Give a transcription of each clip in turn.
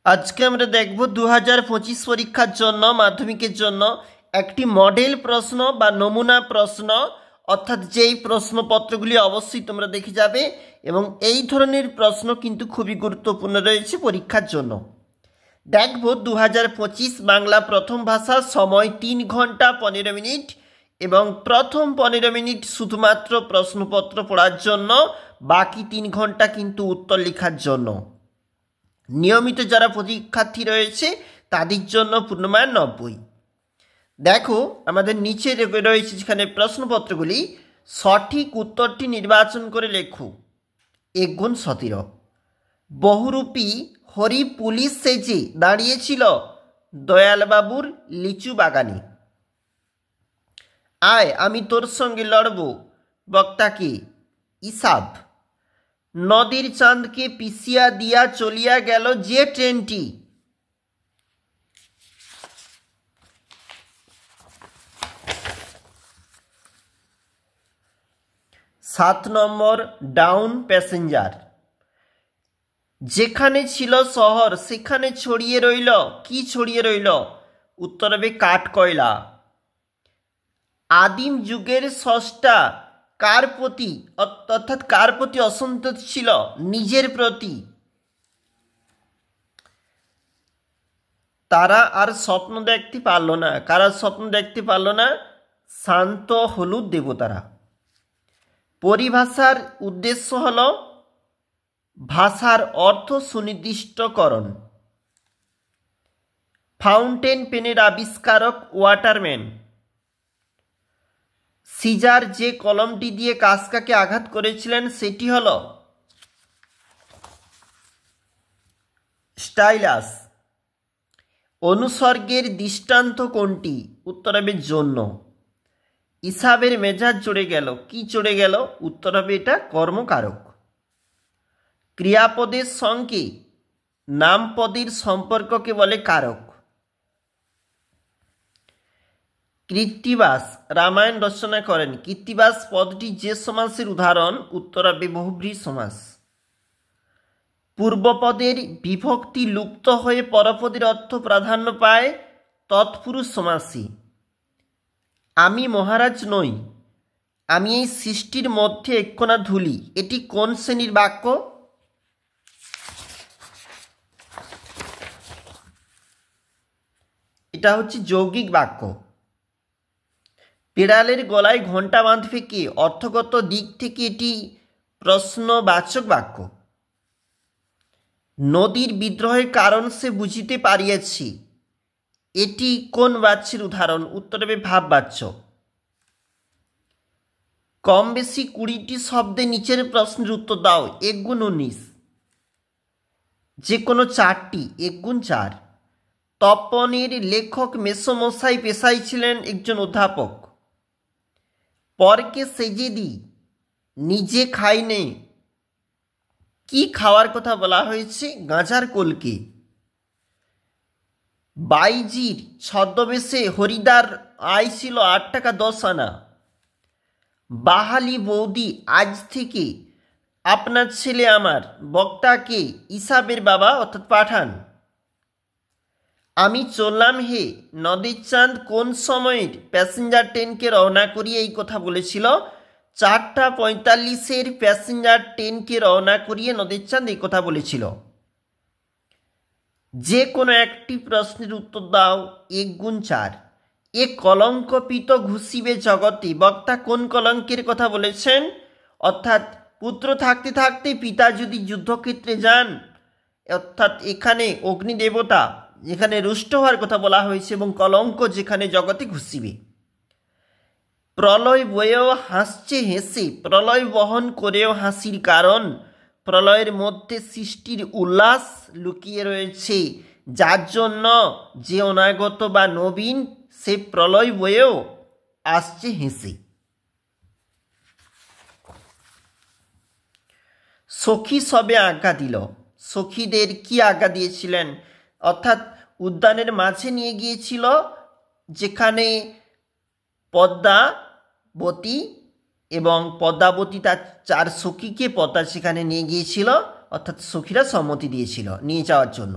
আজকে আমরা দেখব 2025 পরীক্ষার জন্য মাধ্যমিকের জন্য একটি মডেল প্রশ্ন বা নমুনা প্রশ্ন, অর্থাৎ যেই প্রশ্নপত্রগুলি অবশ্যই তোমরা দেখে যাবে এবং এই ধরনের প্রশ্ন কিন্তু খুবই গুরুত্বপূর্ণ রয়েছে পরীক্ষার জন্য। দেখব 2025 বাংলা প্রথম ভাষা, সময় 3 ঘন্টা 15 মিনিট এবং প্রথম 15 মিনিট শুধুমাত্র প্রশ্নপত্র পড়ার জন্য, বাকি 3 ঘন্টা কিন্তু উত্তর লেখার জন্য। নিয়মিত যারা পরীক্ষার্থী রয়েছে তাদের জন্য পূর্ণমান 90। দেখো আমাদের নিচে রয়েছে যেখানে প্রশ্নপত্রগুলি, সঠিক উত্তরটি নির্বাচন করে লেখো। 1 গুণ 17। বহুরূপী হরি পুলিশ সেজে দাঁড়িয়েছিল দয়ালবাবুর লিচু বাগানে। আয় আমি তোর সঙ্গে লড়ব, বক্তাকে ইসাব। নদীর চাঁদকে পিছিয়া দিয়া চলিয়া গেল যে ট্রেনটি। সাত নম্বর ডাউন প্যাসেঞ্জার। যেখানে ছিল শহর সেখানে ছড়িয়ে রইল, কি ছড়িয়ে রইল? উত্তর হবে কাঠ কয়লা। আদিম যুগের স্রষ্টা কার প্রতি, অর্থাৎ কার প্রতি অসন্তোষ ছিল? নিজের প্রতি। তারা আর স্বপ্ন দেখতে পারল না। কারা স্বপ্ন দেখতে পারল না? শান্ত হলুদ দেবতারা। পরিভাষার উদ্দেশ্য হল ভাষার অর্থ সুনির্দিষ্টকরণ। ফাউন্টেন পেনের আবিষ্কারক ওয়াটারম্যান। সিজার যে কলমটি দিয়ে কাফকাকে আঘাত করেছিলেন সেটি হল স্টাইলাস। অনুসর্গের দৃষ্টান্ত কোনটি? উত্তর হবে জন্য। ইসাবের মেজাজ চড়ে গেল, কি চড়ে গেল? উত্তর হবে এটা কর্মকারক। ক্রিয়াপদের সঙ্গে নামপদের সম্পর্ককে বলে কারক। কৃত্তিবাস রামায়ণ রচনা করেন। কৃত্তিবাস পদটি যে সমাসের উদাহরণ? উত্তর হবে বহুব্রীহি সমাস। পূর্বপদের বিভক্তি লুপ্ত হয়ে পরপদের অর্থ প্রাধান্য পায় তৎপুরুষ সমাসে। আমি মহারাজ নই, আমি এই সৃষ্টির মধ্যে এককণা ধূলি, এটি কোন শ্রেণীর বাক্য? এটা হচ্ছে যৌগিক বাক্য। বিড়ালের গলায় ঘণ্টা বাঁধবে কে? অর্থগত দিক থেকে এটি প্রশ্নবাচক বাক্য। নদীর বিদ্রোহের কারণ সে বুঝিতে পারিয়াছি, এটি কোন বাচ্যের উদাহরণ? উত্তর হবে ভাববাচ্য। কম বেশি 20টি শব্দে নিচের প্রশ্নের উত্তর দাও। 1 গুণ 19। যে কোনো 4টি। 1 গুণ 4। তপনের লেখক মেসোমশাই পেশায় ছিলেন একজন অধ্যাপক। পরকে সেজে দিই, নিজে খাই নে, কি খাওয়ার কথা বলা হয়েছে? গাঁজার কলকে। বাইজির ছদ্মবেশে হরিদার আয় ছিল 8 টাকা 10 আনা। বাহালি বৌদি আজ থেকে আপনার ছেলে আমার, বক্তাকে ইসাবের বাবা অর্থাৎ পাঠান। আমি চললাম হে, নদীর চাঁদ কোন সময়ের প্যাসেঞ্জার ট্রেনকে রওনা করিয়ে এই কথা বলেছিল? 4টা 45-এর প্যাসেঞ্জার ট্রেনকে রওনা করিয়ে নদীর চাঁদ এই কথা বলেছিল। যে কোনো একটি প্রশ্নের উত্তর দাও। 1 গুণ 4। এ কলঙ্কপিত ঘুষিবে জগতে, বক্তা কোন কলঙ্কের কথা বলেছেন? অর্থাৎ পুত্র থাকতে থাকতে পিতা যদি যুদ্ধক্ষেত্রে যান, অর্থাৎ এখানে অগ্নিদেবতা যেখানে রুষ্ট হওয়ার কথা বলা হয়েছে এবং কলঙ্ক যেখানে জগতে ঘুষিবে। প্রলয় বয়েও হাসছে হেসে, প্রলয় বহন করেও হাসির কারণ প্রলয়ের মধ্যে সৃষ্টির উল্লাস লুকিয়ে রয়েছে, যার জন্য যে অনাগত বা নবীন সে প্রলয় বয়েও আসছে হেসে। সখী সবে আজ্ঞা দিল। সখীদের কি আজ্ঞা দিয়েছিলেন? অর্থাৎ উদ্যানের মাঝে নিয়ে গিয়েছিল যেখানে পদ্মাবতী এবং পদ্মাবতী তার 4 সখীকে পদ্মা সেখানে নিয়ে গিয়েছিল, অর্থাৎ সখীরা সম্মতি দিয়েছিল নিয়ে যাওয়ার জন্য।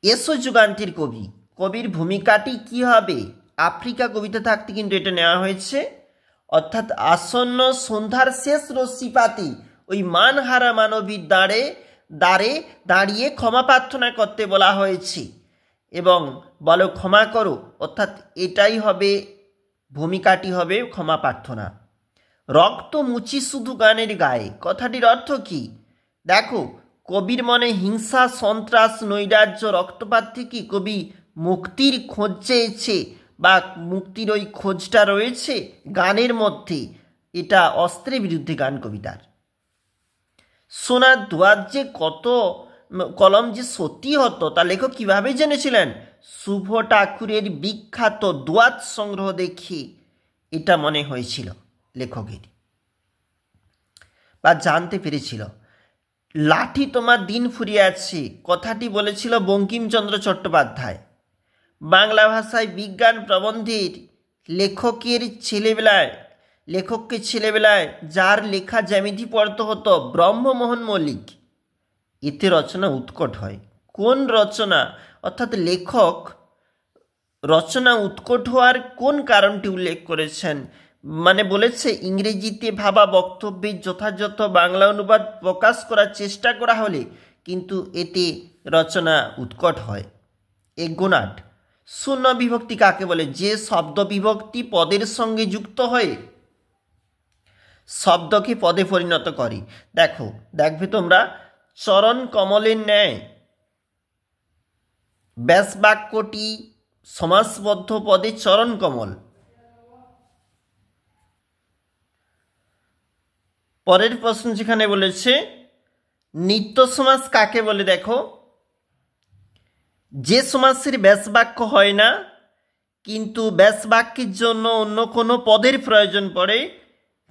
এসো যুগান্তের কবি, কবির ভূমিকাটি কি হবে? আফ্রিকা কবিতা থাকতে কিন্তু এটা নেওয়া হয়েছে। অর্থাৎ আসন্ন সন্ধ্যার শেষ রশ্মিপাতে ওই মানহারা মানবীর দ্বারে দাঁড়িয়ে ক্ষমা প্রার্থনা করতে বলা হয়েছে এবং বলো ক্ষমা করো, অর্থাৎ এটাই হবে ভূমিকাটি হবে ক্ষমা প্রার্থনা। রক্ত মুচি শুধু গানের গায়ে, কথাটির অর্থ কি? দেখো, কবির মনে হিংসা, সন্ত্রাস, নৈরাজ্য, রক্তপাত থেকে কবি মুক্তির খোঁজ চেয়েছে বা মুক্তির ওই খোঁজটা রয়েছে গানের মধ্যে। এটা অস্ত্রের বিরুদ্ধে গান কবিতার। সোনার দোয়াত যে কত কলম যে সত্যি হতো তা লেখক কীভাবে জেনেছিলেন? শুভ ঠাকুরের বিখ্যাত দোয়াত সংগ্রহ দেখে এটা মনে হয়েছিল লেখকের বা জানতে পেরেছিল। লাঠি তোমার দিন ফুরিয়েছে কথাটি বলেছিল বঙ্কিমচন্দ্র চট্টোপাধ্যায়। বাংলা ভাষায় বিজ্ঞান প্রবন্ধের লেখককে ছেলেবেলায় যার লেখা জ্যামিতি পড়তে হতো ব্রহ্মমোহন মল্লিক, এতে রচনা উৎকট হয়। কোন রচনা, অর্থাৎ লেখক রচনা উৎকট হওয়ার কোন কারণটি উল্লেখ করেছেন? মানে বলেছে ইংরেজিতে ভাবা বক্তব্যের যথাযথ বাংলা অনুবাদ প্রকাশ করার চেষ্টা করা হলে কিন্তু এতে রচনা উৎকট হয়। এগোনাট শূন্য বিভক্তি কাকে বলে? যে শব্দ বিভক্তি পদের সঙ্গে যুক্ত হয়ে শব্দকে পদে পরিণত করে। দেখবে তোমরা, চরণ কমলের ন্যায় ব্যাস বাক্যটি সমাসবদ্ধ পদে চরণ কমল। পরের প্রশ্ন যেখানে বলেছে নিত্য সমাস কাকে বলে? দেখো, যে সমাসের ব্যাস বাক্য হয় না কিন্তু ব্যাস বাক্যের জন্য অন্য কোনো পদের প্রয়োজন পড়ে,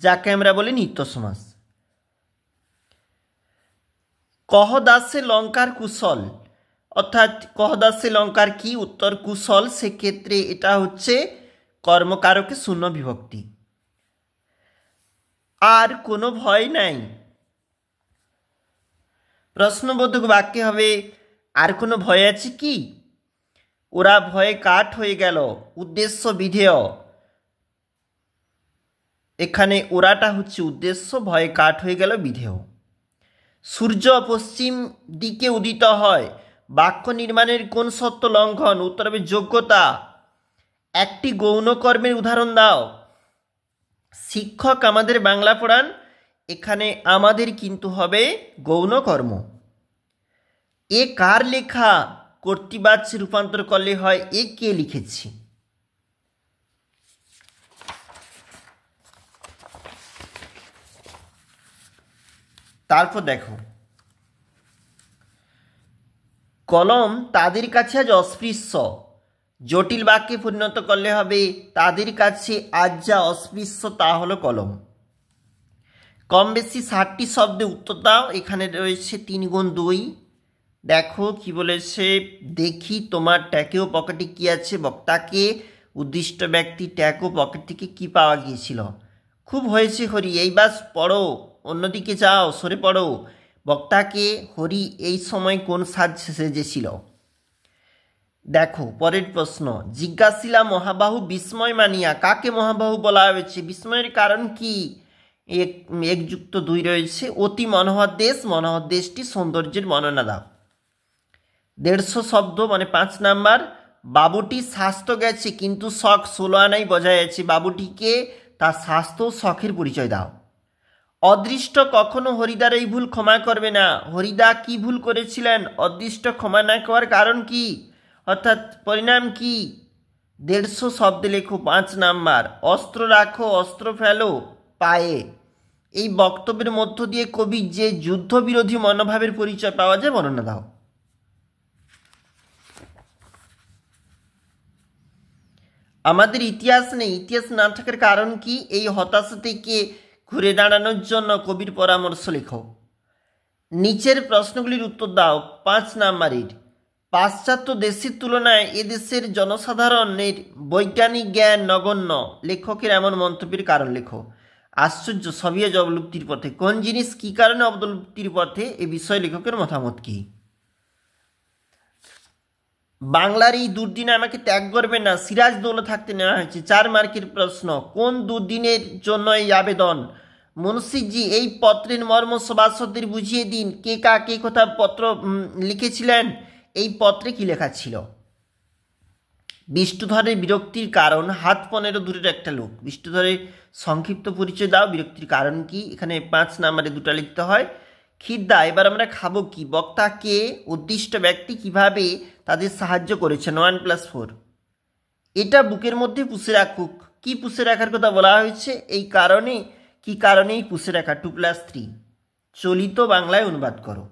যাকে আমরা বলি নিত্য সমাস। কহদাসে লঙ্কার কুশল, অর্থাৎ কহদাসে লঙ্কার কি? উত্তর কুশল। সেক্ষেত্রে এটা হচ্ছে কর্মকারকে শূন্য বিভক্তি। আর কোনো ভয় নাই, প্রশ্নবোধক বাক্যে হবে আর কোনো ভয় আছে কি? ওরা ভয়ে কাঠ হয়ে গেল, উদ্দেশ্য বিধেয়। এখানে ওরাটা হচ্ছে উদ্দেশ্য, ভয়ে কাঠ হয়ে গেল বিধেয়। সূর্য পশ্চিম দিকে উদিত হয়, বাক্য নির্মাণের কোন সত্য লঙ্ঘন? উত্তর হবে যোগ্যতা। একটি গৌণ কর্মের উদাহরণ দাও। শিক্ষক আমাদের বাংলা পড়ান, এখানে আমাদের কিন্তু হবে গৌণ কর্ম। এ কার লেখা? কর্তৃবাচ্যে রূপান্তর করলে হয় এ কে লিখেছি। তারপর দেখো, কলম তাদের কাছে আজ অস্পৃশ্য, জটিল বাক্যে পরিণত করলে হবে তাদের কাছে আজ যা অস্পৃশ্য তা হলো কলম। কম বেশি 60টি শব্দে উত্তর দাও। এখানে রয়েছে 3 গুণ 2। দেখো কি বলেছে, দেখি তোমার ট্যাগ ও পকেটে কি আছে। বক্তাকে উদ্দিষ্ট ব্যক্তি ট্যাগ ও পকেট থেকে কি পাওয়া গিয়েছিল? খুব হয়েছে হরি, এই বাস পড়ো, অন্যদিকে যাও, সরে পড়ো। বক্তাকে হরি এই সময় কোন সাজ সেজেছিল? দেখো পরের প্রশ্ন, জিজ্ঞাসিলা মহাবাহু বিস্ময় মানিয়া, কাকে মহাবাহু বলা হয়েছে? বিস্ময়ের কারণ কি? 1+2 রয়েছে। অতি মনোহর দেশ, মনোহর দেশটি সৌন্দর্যের বর্ণনা দাও। 150 শব্দ মানে 5 নাম্বার। বাবুটি স্বাস্থ্য গেছে কিন্তু শখ 16 আনাই বজায় আছে। বাবুটিকে তার স্বাস্থ্য শখের পরিচয় দাও। অদৃষ্ট কখনো হরিদার এই ভুল ক্ষমা করবে না। হরিদা কি ভুল করেছিলেন? অদৃষ্ট ক্ষমা না করার কারণ কি, অর্থাৎ পরিণাম কি? 150 শব্দে লেখো, 5 নাম্বার। অস্ত্র রাখো, অস্ত্র ফেলো পায়ে। এই বক্তব্যের মধ্য দিয়ে কবির যে যুদ্ধবিরোধী মনোভাবের পরিচয় পাওয়া যায় বর্ণনা দাও। আমাদের ইতিহাস নেই, ইতিহাস না থাকার কারণ কি? এই হতাশা থেকে ঘুরে দাঁড়ানোর জন্য কবির পরামর্শ লেখো। নিচের প্রশ্নগুলির উত্তর দাও। 5 নাম্বারের, পাশ্চাত্য দেশের তুলনায় এদেশের জনসাধারণের বৈজ্ঞানিক জ্ঞান নগণ্য, লেখকের এমন মন্তব্যের কারণ লেখো। আশ্চর্য, সবই আজ অবলুপ্তির পথে। কোন জিনিস কি কারণে অবলুপ্তির পথে, এ বিষয়ে লেখকের মতামত কি? বাংলার এই দুর্দিনে আমাকে ত্যাগ করবে না, সিরাজ দৌলত থাকতে নেওয়া হয়েছে। 4 মার্কের প্রশ্ন, কোন দুর্দিনের জন্য এই আবেদন? মুন্সিজি, এই পত্রের মর্ম সভাসদদের বুঝিয়ে দিন। কে কাকে কথা পত্র লিখেছিলেন? এই পত্রে কি লেখা ছিল? বিষ্ণুধরের বিরক্তির কারণ, হাত 15 দূরের একটা লোক। বিষ্ণুধরের সংক্ষিপ্ত পরিচয় দাও, বিরক্তির কারণ কি? এখানে 5 নম্বরে 2টা লিখতে হয়। খিদ্দা, এবার আমরা খাবো কি? বক্তা কে? উদ্দিষ্ট ব্যক্তি কিভাবে তাদের সাহায্য করেছেন? 1+4। এটা বুকের মধ্যে পুষে রাখুক। কি পুষে রাখার কথা বলা হয়েছে? এই কারণে, কি কারণেই পুষে রাখা? 2+3। চলিত বাংলায় অনুবাদ করো।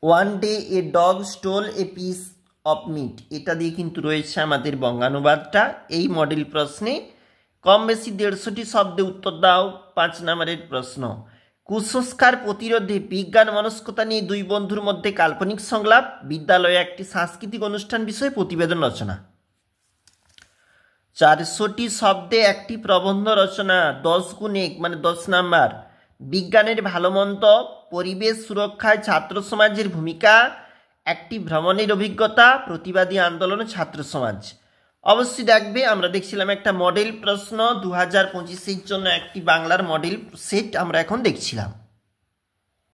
One day a dog stole a piece of meat, এটা দিয়ে কিন্তু রয়েছে আমাদের বঙ্গানুবাদটা এই মডেল প্রশ্নে। কম বেশি 150টি শব্দে উত্তর দাও। 5 নম্বরের প্রশ্ন, কুসংস্কার প্রতিরোধে বিজ্ঞান মনস্কতা নিয়ে 2 বন্ধুর মধ্যে কাল্পনিক সংলাপ। বিদ্যালয়ে একটি সাংস্কৃতিক অনুষ্ঠান বিষয়ে প্রতিবেদন রচনা। 400টি শব্দে একটি প্রবন্ধ রচনা। 10 গুণ 1 মানে 10 নাম্বার। বিজ্ঞানের ভালো মন্দ, পরিবেশ সুরক্ষায় ছাত্র সমাজের ভূমিকা, একটি ভ্রমণের অভিজ্ঞতা, প্রতিবাদী আন্দোলন, ছাত্র সমাজ। অবশ্যই দেখবে, আমরা দেখছিলাম একটা মডেল প্রশ্ন 2025-এর জন্য একটি বাংলার মডেল সেট আমরা এখন দেখছিলাম।